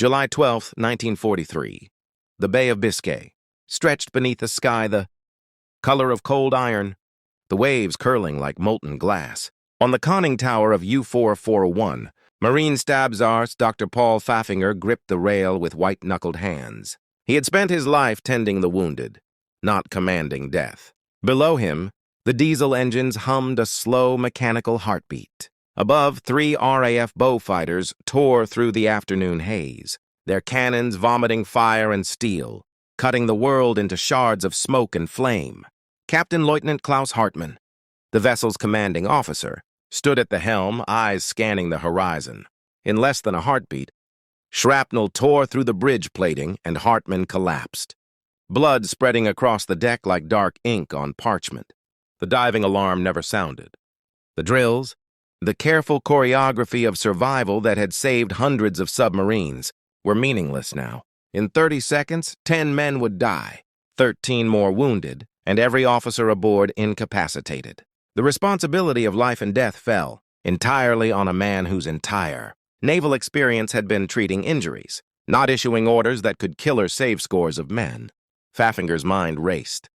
July 12, 1943. The Bay of Biscay, stretched beneath a sky the color of cold iron, the waves curling like molten glass. On the conning tower of U-441, Marine Stab Czars Dr. Paul Pfaffinger gripped the rail with white-knuckled hands. He had spent his life tending the wounded, not commanding death. Below him, the diesel engines hummed a slow mechanical heartbeat. Above, 3 RAF bow fighters tore through the afternoon haze, their cannons vomiting fire and steel, cutting the world into shards of smoke and flame. Captain Lieutenant Klaus Hartmann, the vessel's commanding officer, stood at the helm, eyes scanning the horizon. In less than a heartbeat, shrapnel tore through the bridge plating and Hartmann collapsed, blood spreading across the deck like dark ink on parchment. The diving alarm never sounded. The drills, the careful choreography of survival that had saved hundreds of submarines, were meaningless now. In 30 seconds, 10 men would die, 13 more wounded, and every officer aboard incapacitated. The responsibility of life and death fell entirely on a man whose entire naval experience had been treating injuries, not issuing orders that could kill or save scores of men. Pfaffinger's mind raced.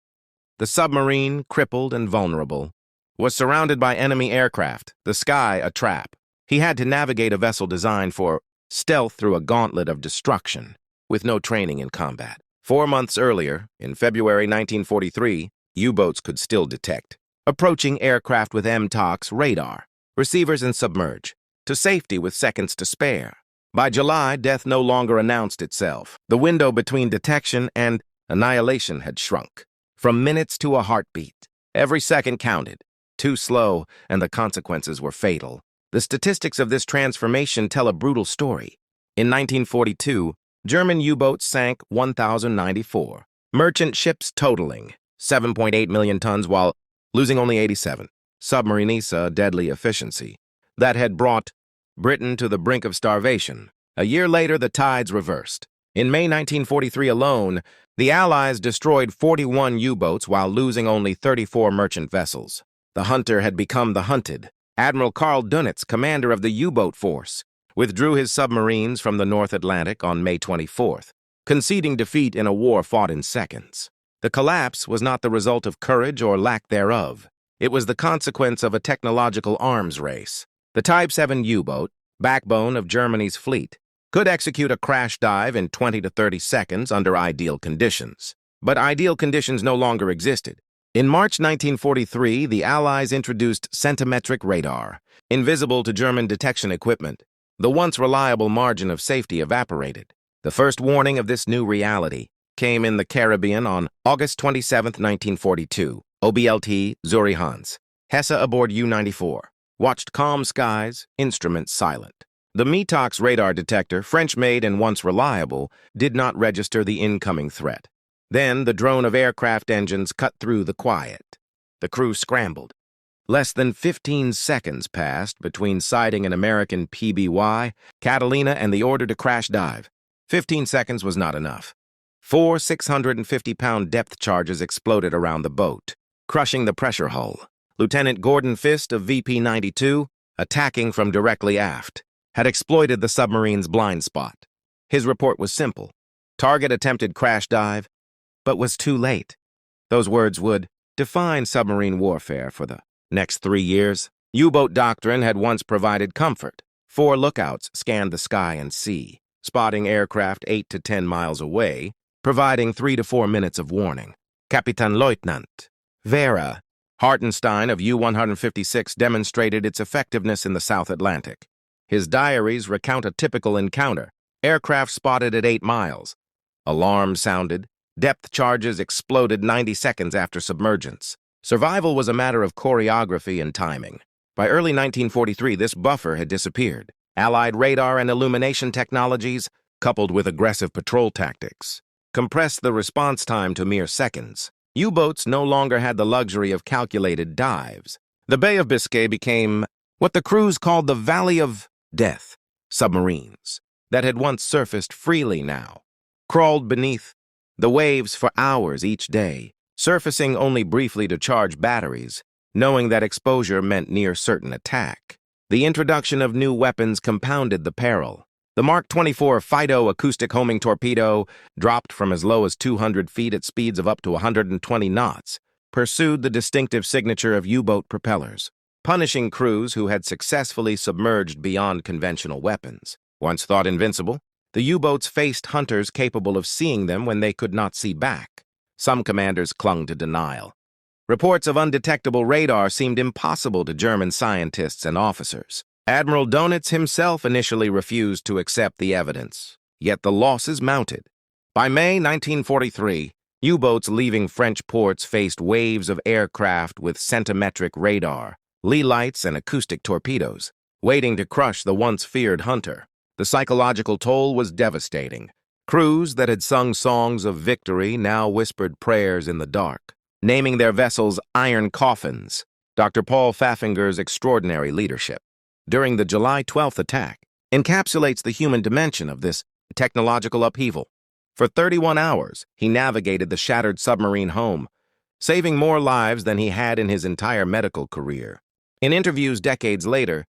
The submarine, crippled and vulnerable, was surrounded by enemy aircraft, the sky a trap. He had to navigate a vessel designed for stealth through a gauntlet of destruction, with no training in combat. 4 months earlier, in February 1943, U-boats could still detect approaching aircraft with MTOC's radar, receivers and submerge, to safety with seconds to spare. By July, death no longer announced itself. The window between detection and annihilation had shrunk. From minutes to a heartbeat, every second counted. Too slow, and the consequences were fatal. The statistics of this transformation tell a brutal story. In 1942, German U-boats sank 1,094. Merchant ships totaling 7.8 million tons while losing only 87. Submarinese, a deadly efficiency that had brought Britain to the brink of starvation. A year later, the tides reversed. In May 1943 alone, the Allies destroyed 41 U-boats while losing only 34 merchant vessels. The hunter had become the hunted. Admiral Karl Dönitz, commander of the U-boat force, withdrew his submarines from the North Atlantic on May 24th, conceding defeat in a war fought in seconds. The collapse was not the result of courage or lack thereof. It was the consequence of a technological arms race. The Type 7 U-boat, backbone of Germany's fleet, could execute a crash dive in 20 to 30 seconds under ideal conditions. But ideal conditions no longer existed. In March 1943, the Allies introduced centimetric radar, invisible to German detection equipment. The once reliable margin of safety evaporated. The first warning of this new reality came in the Caribbean on August 27, 1942. OBLT Zuri Hans, Hesse aboard U-94, watched calm skies, instruments silent. The MTOC's radar detector, French-made and once reliable, did not register the incoming threat. Then the drone of aircraft engines cut through the quiet. The crew scrambled. Less than 15 seconds passed between sighting an American PBY, Catalina, and the order to crash dive. 15 seconds was not enough. 4 650-pound depth charges exploded around the boat, crushing the pressure hull. Lieutenant Gordon Fist of VP-92, attacking from directly aft, had exploited the submarine's blind spot. His report was simple. Target attempted crash dive, but was too late. Those words would define submarine warfare for the next 3 years. U-boat doctrine had once provided comfort. 4 lookouts scanned the sky and sea, spotting aircraft 8 to 10 miles away, providing 3 to 4 minutes of warning. Kapitänleutnant Vera Hartenstein of U-156 demonstrated its effectiveness in the South Atlantic. His diaries recount a typical encounter. Aircraft spotted at 8 miles. Alarm sounded. Depth charges exploded 90 seconds after submergence. Survival was a matter of choreography and timing. By early 1943, this buffer had disappeared. Allied radar and illumination technologies, coupled with aggressive patrol tactics, compressed the response time to mere seconds. U-boats no longer had the luxury of calculated dives. The Bay of Biscay became what the crews called the Valley of Death. Submarines that had once surfaced freely now crawled beneath the waves for hours each day, surfacing only briefly to charge batteries, knowing that exposure meant near certain attack. The introduction of new weapons compounded the peril. The Mark 24 Fido acoustic homing torpedo, dropped from as low as 200 feet at speeds of up to 120 knots, pursued the distinctive signature of U-boat propellers, punishing crews who had successfully submerged beyond conventional weapons. Once thought invincible, the U-boats faced hunters capable of seeing them when they could not see back. Some commanders clung to denial. Reports of undetectable radar seemed impossible to German scientists and officers. Admiral Donitz himself initially refused to accept the evidence, yet the losses mounted. By May 1943, U-boats leaving French ports faced waves of aircraft with centimetric radar, lee lights, and acoustic torpedoes, waiting to crush the once feared hunter. The psychological toll was devastating. Crews that had sung songs of victory now whispered prayers in the dark, naming their vessels iron coffins. Dr. Paul Pfaffinger's extraordinary leadership during the July 12th attack encapsulates the human dimension of this technological upheaval. For 31 hours, he navigated the shattered submarine home, saving more lives than he had in his entire medical career. In interviews decades later,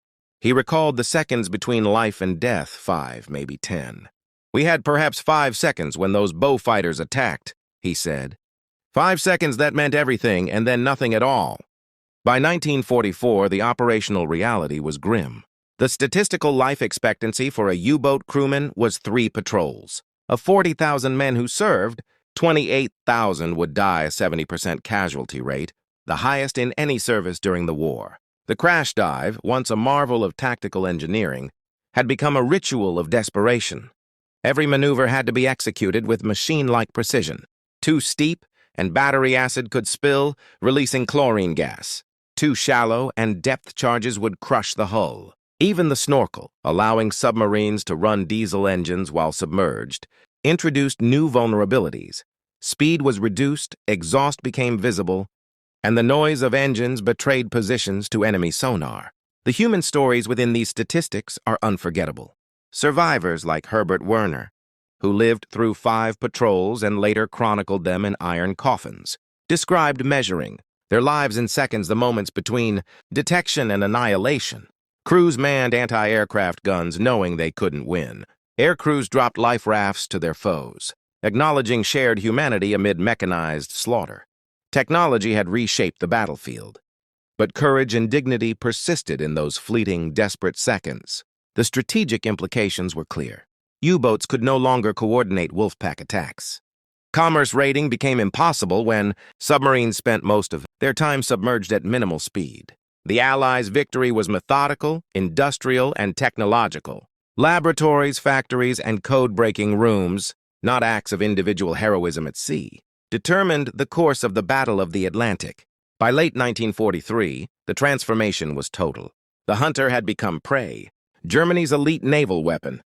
he recalled the seconds between life and death, 5, maybe 10. "We had perhaps 5 seconds when those bow fighters attacked," he said. 5 seconds that meant everything, and then nothing at all. By 1944, the operational reality was grim. The statistical life expectancy for a U-boat crewman was 3 patrols. Of 40,000 men who served, 28,000 would die, a 70% casualty rate, the highest in any service during the war. The crash dive, once a marvel of tactical engineering, had become a ritual of desperation. Every maneuver had to be executed with machine-like precision. Too steep, and battery acid could spill, releasing chlorine gas. Too shallow, and depth charges would crush the hull. Even the snorkel, allowing submarines to run diesel engines while submerged, introduced new vulnerabilities. Speed was reduced, exhaust became visible, and the noise of engines betrayed positions to enemy sonar. The human stories within these statistics are unforgettable. Survivors like Herbert Werner, who lived through 5 patrols and later chronicled them in iron coffins, described measuring their lives in seconds, the moments between detection and annihilation. Crews manned anti-aircraft guns knowing they couldn't win. Air crews dropped life rafts to their foes, acknowledging shared humanity amid mechanized slaughter. Technology had reshaped the battlefield, but courage and dignity persisted in those fleeting, desperate seconds. The strategic implications were clear. U-boats could no longer coordinate wolfpack attacks. Commerce raiding became impossible when submarines spent most of their time submerged at minimal speed. The Allies' victory was methodical, industrial, and technological. Laboratories, factories, and code-breaking rooms, not acts of individual heroism at sea, determined the course of the Battle of the Atlantic. By late 1943, the transformation was total. The hunter had become prey, Germany's elite naval weapon.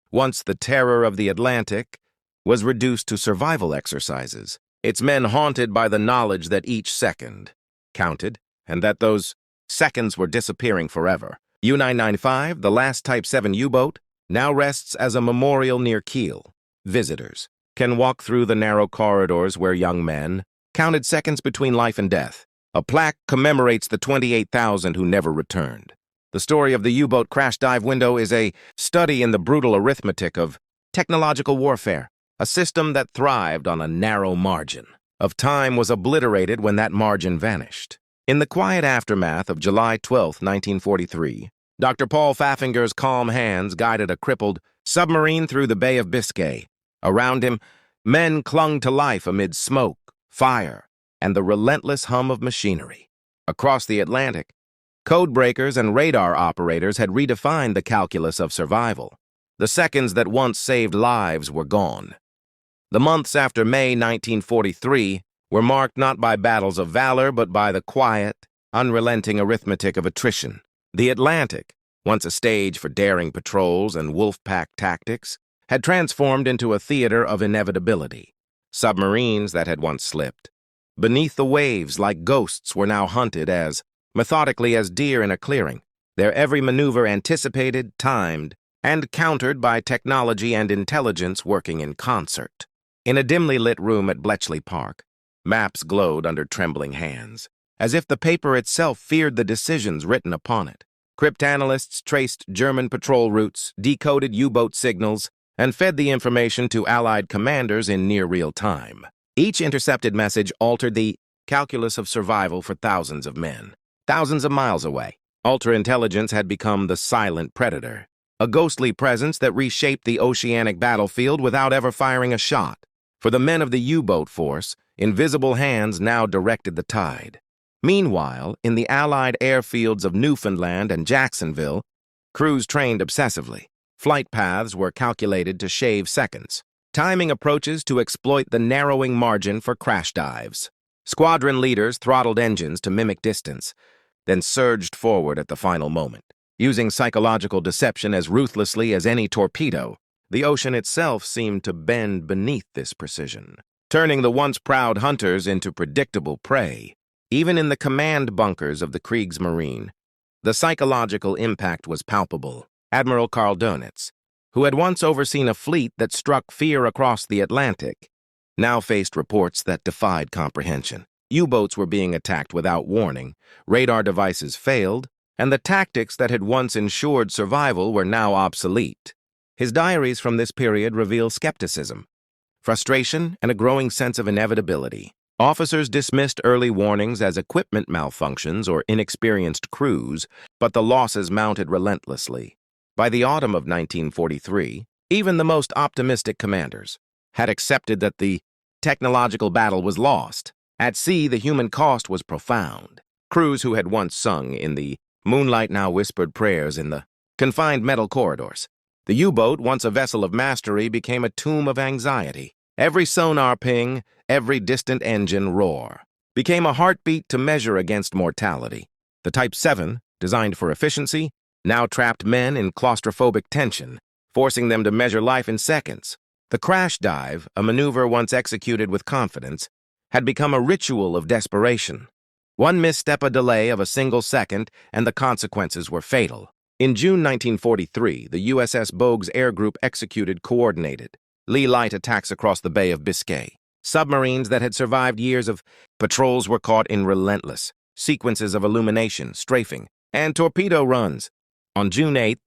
Once the terror of the Atlantic was reduced to survival exercises, its men haunted by the knowledge that each second counted, and that those seconds were disappearing forever. U-995, the last Type 7 U-boat, now rests as a memorial near Kiel. Visitors can walk through the narrow corridors where young men counted seconds between life and death. A plaque commemorates the 28,000 who never returned. The story of the U-boat crash dive window is a study in the brutal arithmetic of technological warfare, a system that thrived on a narrow margin of time was obliterated when that margin vanished. In the quiet aftermath of July 12, 1943, Dr. Paul Pfaffinger's calm hands guided a crippled submarine through the Bay of Biscay. Around him, men clung to life amid smoke, fire, and the relentless hum of machinery. Across the Atlantic, codebreakers and radar operators had redefined the calculus of survival. The seconds that once saved lives were gone. The months after May 1943 were marked not by battles of valor, but by the quiet, unrelenting arithmetic of attrition. The Atlantic, once a stage for daring patrols and wolf-pack tactics, had transformed into a theater of inevitability. Submarines that had once slipped beneath the waves like ghosts were now hunted as methodically as deer in a clearing, their every maneuver anticipated, timed, and countered by technology and intelligence working in concert. In a dimly lit room at Bletchley Park, maps glowed under trembling hands, as if the paper itself feared the decisions written upon it. Cryptanalysts traced German patrol routes, decoded U-boat signals, and fed the information to Allied commanders in near real time. Each intercepted message altered the calculus of survival for thousands of men. Thousands of miles away, ultra-intelligence had become the silent predator, a ghostly presence that reshaped the oceanic battlefield without ever firing a shot. For the men of the U-boat force, invisible hands now directed the tide. Meanwhile, in the Allied airfields of Newfoundland and Jacksonville, crews trained obsessively. Flight paths were calculated to shave seconds. Timing approaches to exploit the narrowing margin for crash dives. Squadron leaders throttled engines to mimic distance, then surged forward at the final moment. Using psychological deception as ruthlessly as any torpedo, the ocean itself seemed to bend beneath this precision, turning the once proud hunters into predictable prey. Even in the command bunkers of the Kriegsmarine, the psychological impact was palpable. Admiral Karl Dönitz, who had once overseen a fleet that struck fear across the Atlantic, now faced reports that defied comprehension. U-boats were being attacked without warning, radar devices failed, and the tactics that had once ensured survival were now obsolete. His diaries from this period reveal skepticism, frustration, and a growing sense of inevitability. Officers dismissed early warnings as equipment malfunctions or inexperienced crews, but the losses mounted relentlessly. By the autumn of 1943, even the most optimistic commanders had accepted that the technological battle was lost. At sea, the human cost was profound. Crews who had once sung in the moonlight now whispered prayers in the confined metal corridors. The U-boat, once a vessel of mastery, became a tomb of anxiety. Every sonar ping, every distant engine roar, became a heartbeat to measure against mortality. The Type 7, designed for efficiency, now trapped men in claustrophobic tension, forcing them to measure life in seconds. The crash dive, a maneuver once executed with confidence, had become a ritual of desperation. One misstep, a delay of a single second, and the consequences were fatal. In June 1943, the USS Bogues Air Group executed coordinated Lee Light attacks across the Bay of Biscay. Submarines that had survived years of patrols were caught in relentless sequences of illumination, strafing, and torpedo runs. On June 8th,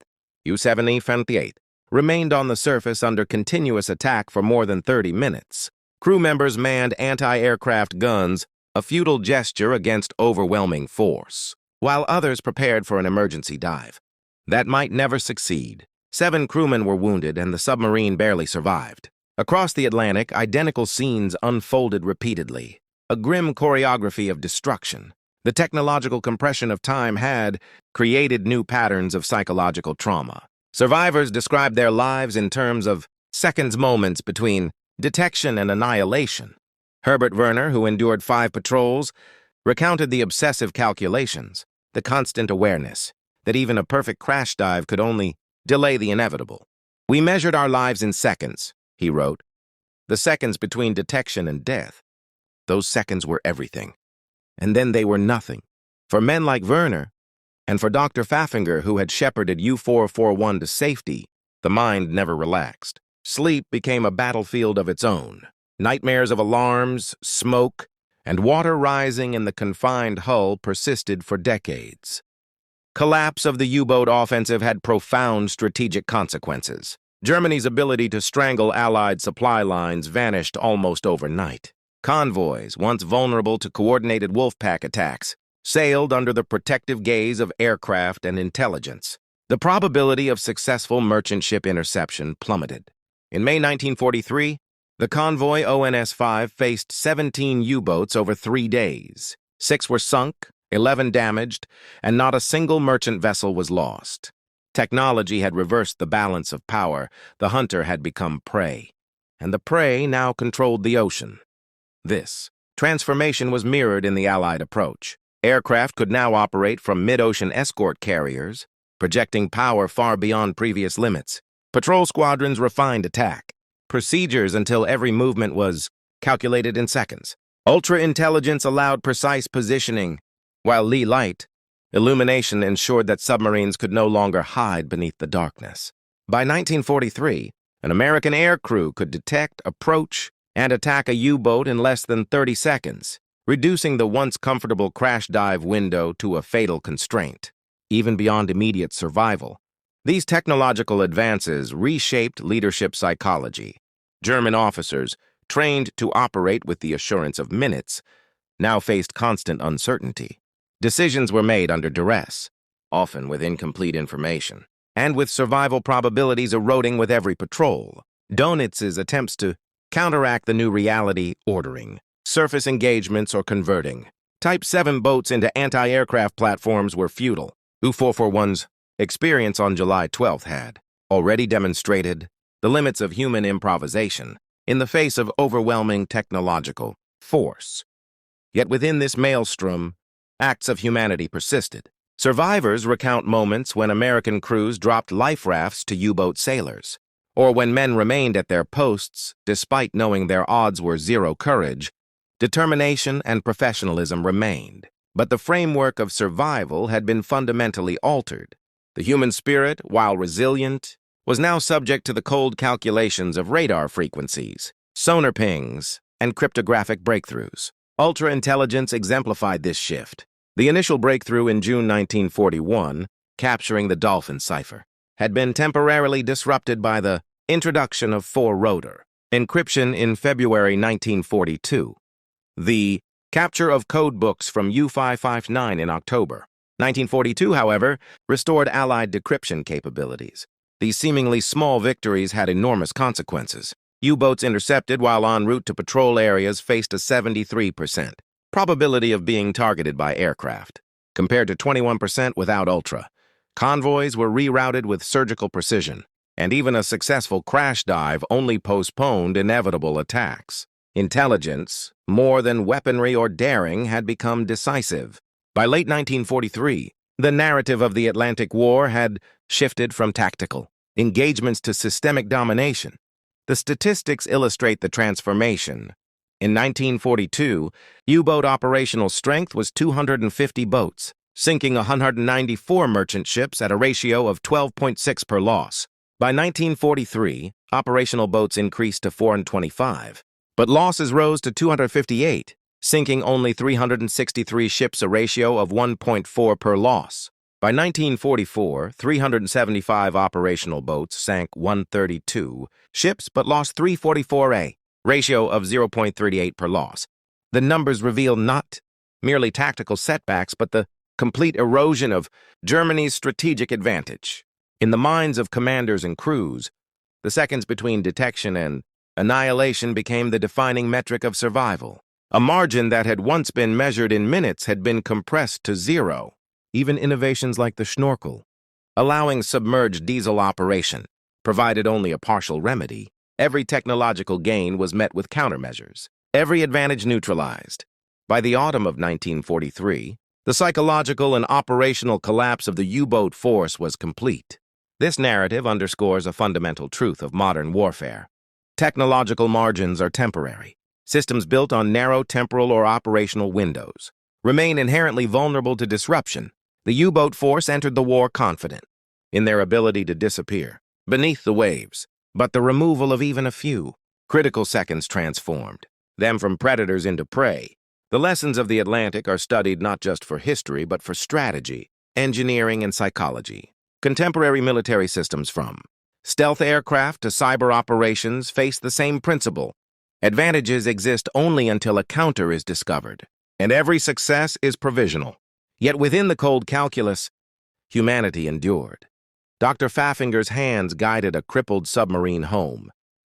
U-78 remained on the surface under continuous attack for more than 30 minutes. Crew members manned anti-aircraft guns, a futile gesture against overwhelming force, while others prepared for an emergency dive that might never succeed. 7 crewmen were wounded and the submarine barely survived. Across the Atlantic, identical scenes unfolded repeatedly, a grim choreography of destruction. The technological compression of time had created new patterns of psychological trauma. Survivors described their lives in terms of seconds moments between detection and annihilation. Herbert Werner, who endured 5 patrols, recounted the obsessive calculations, the constant awareness that even a perfect crash dive could only delay the inevitable. "We measured our lives in seconds," he wrote. "The seconds between detection and death. Those seconds were everything. And then they were nothing. For men like Werner, and for Dr. Pfaffinger, who had shepherded U-441 to safety, the mind never relaxed. Sleep became a battlefield of its own. Nightmares of alarms, smoke, and water rising in the confined hull persisted for decades. Collapse of the U-boat offensive had profound strategic consequences. Germany's ability to strangle Allied supply lines vanished almost overnight. Convoys, once vulnerable to coordinated wolfpack attacks, sailed under the protective gaze of aircraft and intelligence. The probability of successful merchant ship interception plummeted. In May 1943, the convoy ONS-5 faced 17 U-boats over 3 days. 6 were sunk, 11 damaged, and not a single merchant vessel was lost. Technology had reversed the balance of power. The hunter had become prey, and the prey now controlled the ocean. This transformation was mirrored in the Allied approach. Aircraft could now operate from mid-ocean escort carriers, projecting power far beyond previous limits. Patrol squadrons refined attack procedures until every movement was calculated in seconds. Ultra-intelligence allowed precise positioning, while Lee Light illumination ensured that submarines could no longer hide beneath the darkness. By 1943, an American air crew could detect, approach, and attack a U-boat in less than 30 seconds, reducing the once comfortable crash dive window to a fatal constraint. even beyond immediate survival. These technological advances reshaped leadership psychology. German officers, trained to operate with the assurance of minutes, now faced constant uncertainty. Decisions were made under duress, often with incomplete information, and with survival probabilities eroding with every patrol. Donitz's attempts to counteract the new reality, ordering surface engagements or converting Type 7 boats into anti-aircraft platforms were futile. U-441's experience on July 12th had already demonstrated the limits of human improvisation in the face of overwhelming technological force. Yet within this maelstrom, acts of humanity persisted. Survivors recount moments when American crews dropped life rafts to U-boat sailors, or when men remained at their posts despite knowing their odds were zero. Courage, determination, and professionalism remained. But the framework of survival had been fundamentally altered. The human spirit, while resilient, was now subject to the cold calculations of radar frequencies, sonar pings, and cryptographic breakthroughs. Ultra-intelligence exemplified this shift. The initial breakthrough in June 1941, capturing the Dolphin cipher, had been temporarily disrupted by the introduction of four-rotor encryption in February 1942. The capture of code books from U-559 in October 1942, however, restored Allied decryption capabilities. These seemingly small victories had enormous consequences. U-boats intercepted while en route to patrol areas faced a 73% probability of being targeted by aircraft, compared to 21% without Ultra. Convoys were rerouted with surgical precision, and even a successful crash dive only postponed inevitable attacks. Intelligence, more than weaponry or daring, had become decisive. By late 1943, the narrative of the Atlantic War had shifted from tactical engagements to systemic domination. The statistics illustrate the transformation. In 1942, U-boat operational strength was 250 boats, sinking 194 merchant ships at a ratio of 12.6 per loss. By 1943, operational boats increased to 425, but losses rose to 258, sinking only 363 ships, a ratio of 1.4 per loss. By 1944, 375 operational boats sank 132 ships but lost 344, a ratio of 0.38 per loss. The numbers reveal not merely tactical setbacks, but the complete erosion of Germany's strategic advantage. In the minds of commanders and crews, the seconds between detection and annihilation became the defining metric of survival. A margin that had once been measured in minutes had been compressed to zero. Even innovations like the schnorkel, allowing submerged diesel operation, provided only a partial remedy. Every technological gain was met with countermeasures, every advantage neutralized. By the autumn of 1943, the psychological and operational collapse of the U-boat force was complete. This narrative underscores a fundamental truth of modern warfare. Technological margins are temporary. Systems built on narrow temporal or operational windows remain inherently vulnerable to disruption. The U-boat force entered the war confident in their ability to disappear beneath the waves, but the removal of even a few critical seconds transformed them from predators into prey. The lessons of the Atlantic are studied not just for history, but for strategy, engineering, and psychology. Contemporary military systems, from stealth aircraft to cyber operations, face the same principle. Advantages exist only until a counter is discovered, and every success is provisional. Yet within the cold calculus, humanity endured. Dr. Pfaffinger's hands guided a crippled submarine home.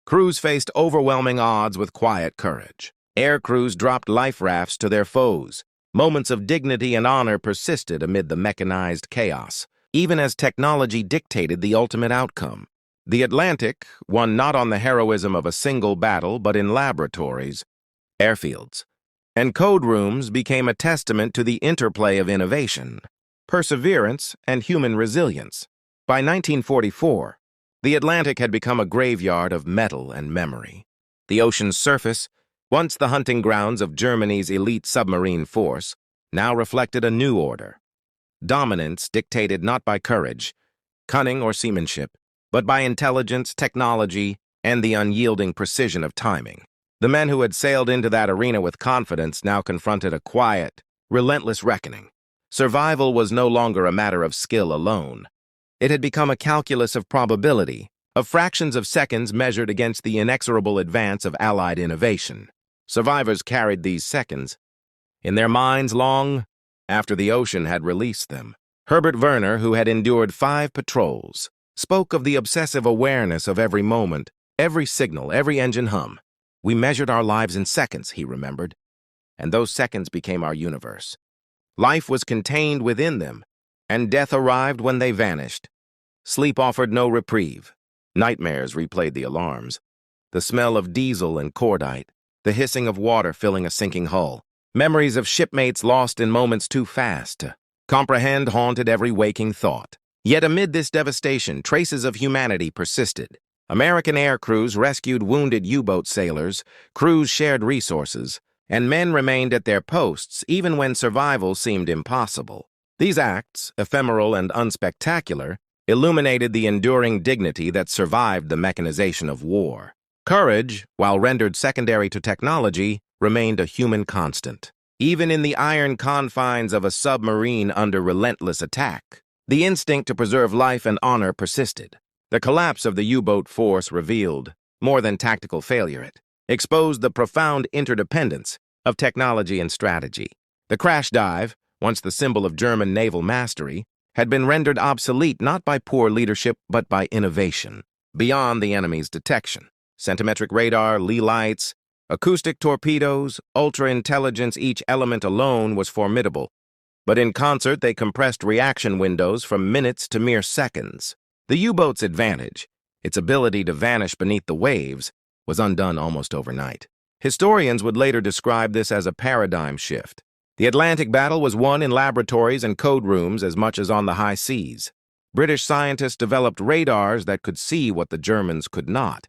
Crews faced overwhelming odds with quiet courage. Air crews dropped life rafts to their foes. Moments of dignity and honor persisted amid the mechanized chaos, even as technology dictated the ultimate outcome. The Atlantic won not on the heroism of a single battle, but in laboratories, airfields, and code rooms became a testament to the interplay of innovation, perseverance, and human resilience. By 1944, the Atlantic had become a graveyard of metal and memory. The ocean's surface, once the hunting grounds of Germany's elite submarine force, now reflected a new order. Dominance dictated not by courage, cunning, or seamanship, but by intelligence, technology, and the unyielding precision of timing. The men who had sailed into that arena with confidence now confronted a quiet, relentless reckoning. Survival was no longer a matter of skill alone. It had become a calculus of probability, of fractions of seconds measured against the inexorable advance of Allied innovation. Survivors carried these seconds in their minds long after the ocean had released them. Herbert Werner, who had endured 5 patrols, spoke of the obsessive awareness of every moment, every signal, every engine hum. We measured our lives in seconds, he remembered, and those seconds became our universe. Life was contained within them, and death arrived when they vanished. Sleep offered no reprieve. Nightmares replayed the alarms. The smell of diesel and cordite, the hissing of water filling a sinking hull. Memories of shipmates lost in moments too fast to comprehend haunted every waking thought. Yet amid this devastation, traces of humanity persisted. American air crews rescued wounded U-boat sailors, crews shared resources, and men remained at their posts even when survival seemed impossible. These acts, ephemeral and unspectacular, illuminated the enduring dignity that survived the mechanization of war. Courage, while rendered secondary to technology, remained a human constant. Even in the iron confines of a submarine under relentless attack, the instinct to preserve life and honor persisted. The collapse of the U-boat force revealed, more than tactical failure, it exposed the profound interdependence of technology and strategy. The crash dive, once the symbol of German naval mastery, had been rendered obsolete not by poor leadership but by innovation, beyond the enemy's detection. Centimetric radar, Lee lights, acoustic torpedoes, ultra-intelligence, each element alone was formidable. But in concert, they compressed reaction windows from minutes to mere seconds. The U-boat's advantage, its ability to vanish beneath the waves, was undone almost overnight. Historians would later describe this as a paradigm shift. The Atlantic battle was won in laboratories and code rooms as much as on the high seas. British scientists developed radars that could see what the Germans could not.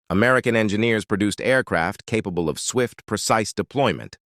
American engineers produced aircraft capable of swift, precise deployment.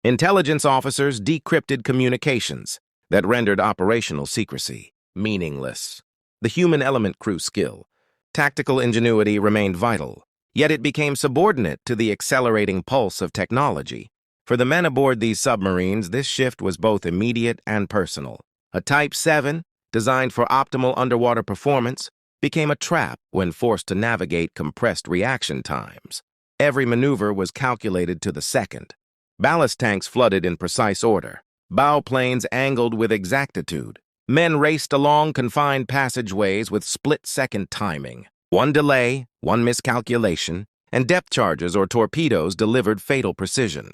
Intelligence officers decrypted communications that rendered operational secrecy meaningless. The human element grew skill. Tactical ingenuity remained vital, yet it became subordinate to the accelerating pulse of technology. For the men aboard these submarines, this shift was both immediate and personal. A Type 7, designed for optimal underwater performance, became a trap when forced to navigate compressed reaction times. Every maneuver was calculated to the second. Ballast tanks flooded in precise order. Bow planes angled with exactitude. Men raced along confined passageways with split-second timing. One delay, one miscalculation, and depth charges or torpedoes delivered fatal precision.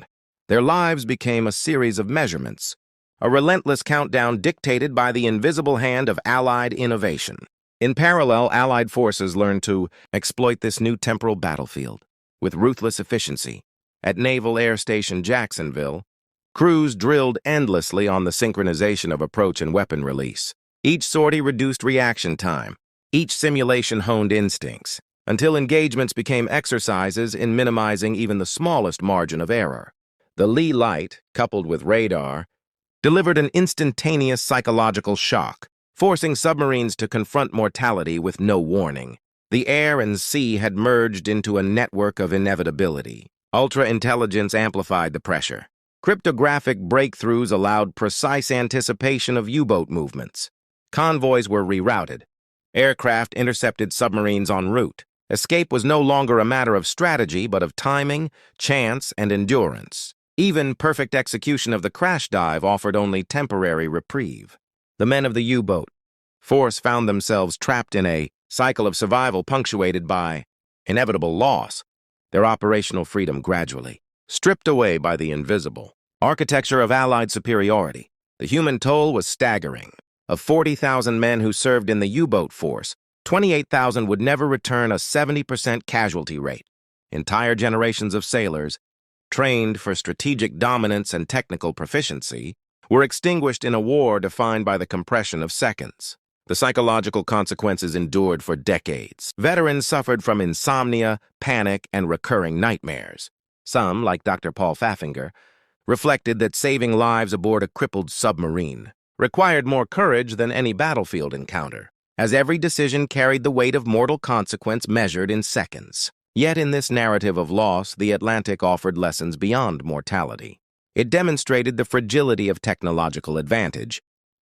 Their lives became a series of measurements, a relentless countdown dictated by the invisible hand of Allied innovation. In parallel, Allied forces learned to exploit this new temporal battlefield with ruthless efficiency. At Naval Air Station Jacksonville, crews drilled endlessly on the synchronization of approach and weapon release. Each sortie reduced reaction time. Each simulation honed instincts, until engagements became exercises in minimizing even the smallest margin of error. The Lee light, coupled with radar, delivered an instantaneous psychological shock, forcing submarines to confront mortality with no warning. The air and sea had merged into a network of inevitability. Ultra-intelligence amplified the pressure. Cryptographic breakthroughs allowed precise anticipation of U-boat movements. Convoys were rerouted. Aircraft intercepted submarines en route. Escape was no longer a matter of strategy, but of timing, chance, and endurance. Even perfect execution of the crash dive offered only temporary reprieve. The men of the U-boat force found themselves trapped in a cycle of survival punctuated by inevitable loss, their operational freedom gradually stripped away by the invisible architecture of Allied superiority. The human toll was staggering. Of 40,000 men who served in the U-boat force, 28,000 would never return, a 70% casualty rate. Entire generations of sailors, trained for strategic dominance and technical proficiency, were extinguished in a war defined by the compression of seconds. The psychological consequences endured for decades. Veterans suffered from insomnia, panic, and recurring nightmares. Some, like Dr. Paul Faffinger, reflected that saving lives aboard a crippled submarine required more courage than any battlefield encounter, as every decision carried the weight of mortal consequence measured in seconds. Yet in this narrative of loss, the Atlantic offered lessons beyond mortality. It demonstrated the fragility of technological advantage,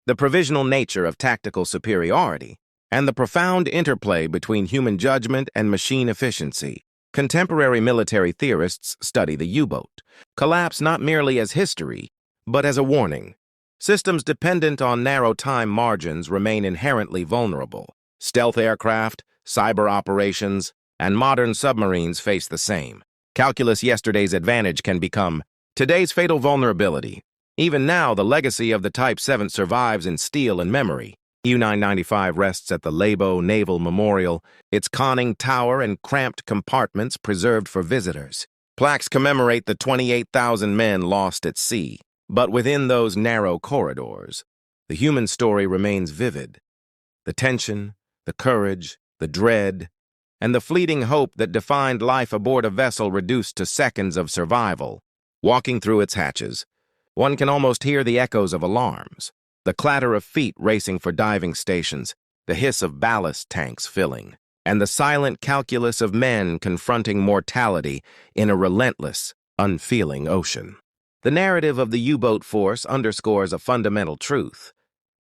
the provisional nature of tactical superiority, and the profound interplay between human judgment and machine efficiency. Contemporary military theorists study the U-boat collapse not merely as history, but as a warning. Systems dependent on narrow time margins remain inherently vulnerable. Stealth aircraft, cyber operations, and modern submarines face the same. Calculus yesterday's advantage can become today's fatal vulnerability. Even now, the legacy of the Type 7 survives in steel and memory. U-995 rests at the Labo Naval Memorial, its conning tower and cramped compartments preserved for visitors. Plaques commemorate the 28,000 men lost at sea. But within those narrow corridors, the human story remains vivid. The tension, the courage, the dread, and the fleeting hope that defined life aboard a vessel reduced to seconds of survival. Walking through its hatches, one can almost hear the echoes of alarms, the clatter of feet racing for diving stations, the hiss of ballast tanks filling, and the silent calculus of men confronting mortality in a relentless, unfeeling ocean. The narrative of the U-boat force underscores a fundamental truth.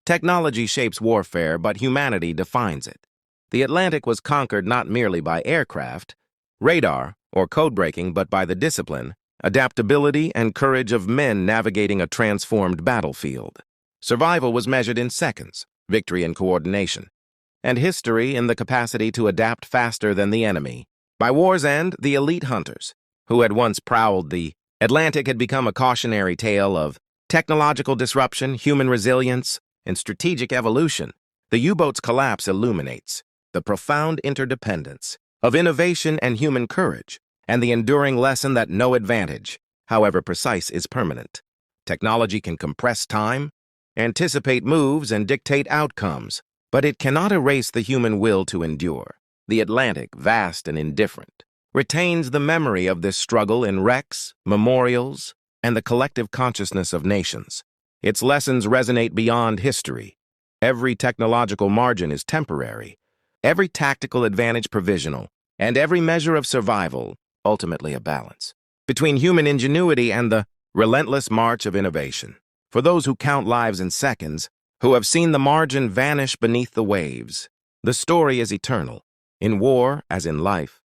Technology shapes warfare, but humanity defines it. The Atlantic was conquered not merely by aircraft, radar, or code-breaking, but by the discipline, adaptability, and courage of men navigating a transformed battlefield. Survival was measured in seconds, victory in coordination, and history in the capacity to adapt faster than the enemy. By war's end, the elite hunters, who had once prowled the Atlantic, had become a cautionary tale of technological disruption, human resilience, and strategic evolution. The U-boat's collapse illuminates the profound interdependence of innovation and human courage, and the enduring lesson that no advantage, however precise, is permanent. Technology can compress time, anticipate moves, and dictate outcomes, but it cannot erase the human will to endure. The Atlantic, vast and indifferent, retains the memory of this struggle in wrecks, memorials, and the collective consciousness of nations. Its lessons resonate beyond history. Every technological margin is temporary, every tactical advantage provisional, and every measure of survival ultimately a balance between human ingenuity and the relentless march of innovation. For those who count lives in seconds, who have seen the margin vanish beneath the waves, the story is eternal. In war, as in life,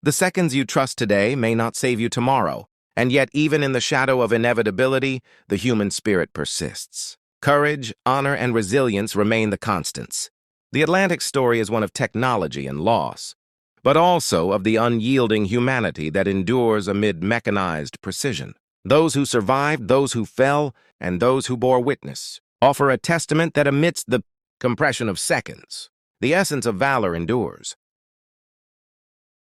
the seconds you trust today may not save you tomorrow, and yet even in the shadow of inevitability, the human spirit persists. Courage, honor, and resilience remain the constants. The Atlantic story is one of technology and loss, but also of the unyielding humanity that endures amid mechanized precision. Those who survived, those who fell, and those who bore witness offer a testament that amidst the compression of seconds, the essence of valor endures.